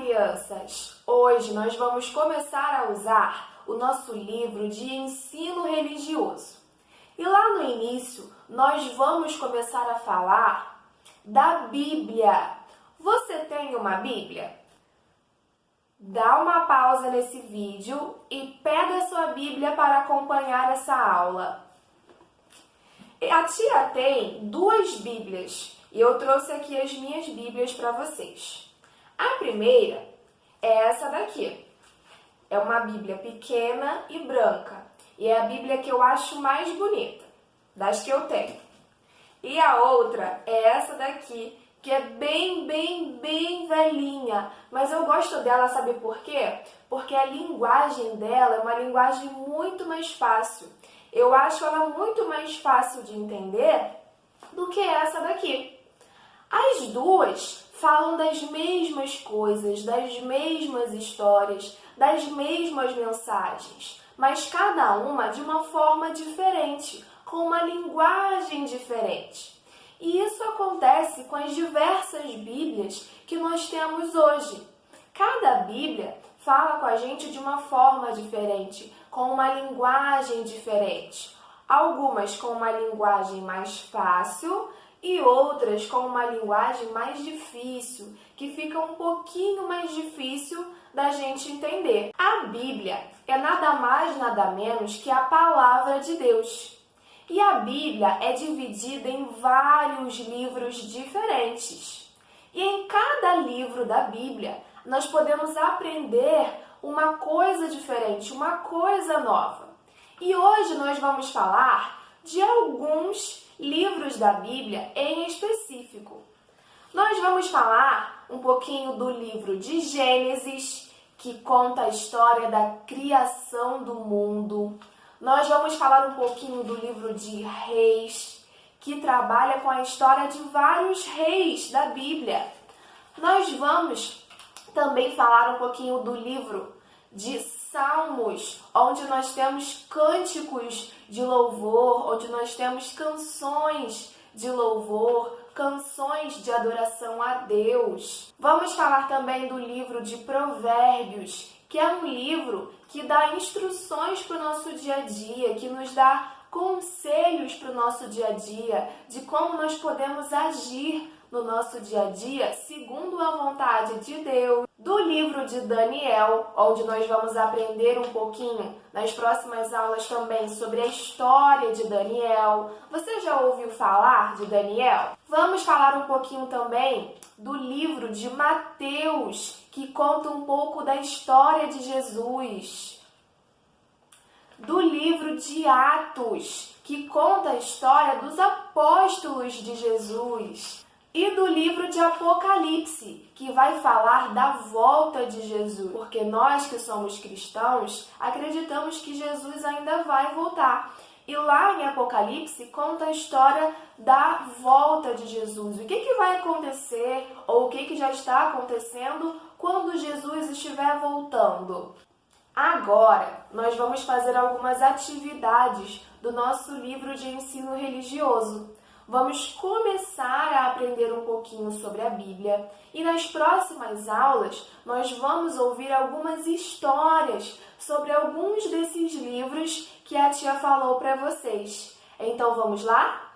crianças! Hoje nós vamos começar a usar o nosso livro de ensino religioso. E lá no início, nós vamos começar a falar da Bíblia. Você tem uma Bíblia? Dá uma pausa nesse vídeo e pega a sua Bíblia para acompanhar essa aula. A tia tem duas Bíblias e eu trouxe aqui as minhas Bíblias para vocês. A primeira é essa daqui. É uma Bíblia pequena e branca. E é a Bíblia que eu acho mais bonita, das que eu tenho. E a outra é essa daqui, que é bem velhinha. Mas eu gosto dela, sabe por quê? Porque a linguagem dela é uma linguagem muito mais fácil. Eu acho ela muito mais fácil de entender do que essa daqui. As duas falam das mesmas coisas, das mesmas histórias, das mesmas mensagens, mas cada uma de uma forma diferente, com uma linguagem diferente. E isso acontece com as diversas Bíblias que nós temos hoje. Cada Bíblia fala com a gente de uma forma diferente, com uma linguagem diferente. Algumas com uma linguagem mais fácil e outras com uma linguagem mais difícil, que fica um pouquinho mais difícil da gente entender. A Bíblia é nada mais, nada menos que a palavra de Deus. E a Bíblia é dividida em vários livros diferentes. E em cada livro da Bíblia, nós podemos aprender uma coisa diferente, uma coisa nova. E hoje nós vamos falar de alguns livros da Bíblia em específico. Nós vamos falar um pouquinho do livro de Gênesis, que conta a história da criação do mundo. Nós vamos falar um pouquinho do livro de Reis, que trabalha com a história de vários reis da Bíblia. Nós vamos também falar um pouquinho do livro de Salmos, onde nós temos cânticos de louvor, onde nós temos canções de louvor, canções de adoração a Deus. Vamos falar também do livro de Provérbios, que é um livro que dá instruções para o nosso dia a dia, que nos dá conselhos para o nosso dia a dia, de como nós podemos agir no nosso dia a dia segundo a vontade de Deus. Do livro de Daniel, onde nós vamos aprender um pouquinho nas próximas aulas também sobre a história de Daniel. Você já ouviu falar de Daniel? Vamos falar um pouquinho também do livro de Mateus, que conta um pouco da história de Jesus. Do livro de Atos, que conta a história dos apóstolos de Jesus. E do livro de Apocalipse, que vai falar da volta de Jesus. Porque nós que somos cristãos, acreditamos que Jesus ainda vai voltar. E lá em Apocalipse conta a história da volta de Jesus. O que vai acontecer, ou o que já está acontecendo quando Jesus estiver voltando. Agora, nós vamos fazer algumas atividades do nosso livro de ensino religioso. Vamos começar a aprender um pouquinho sobre a Bíblia e nas próximas aulas nós vamos ouvir algumas histórias sobre alguns desses livros que a tia falou para vocês. Então vamos lá?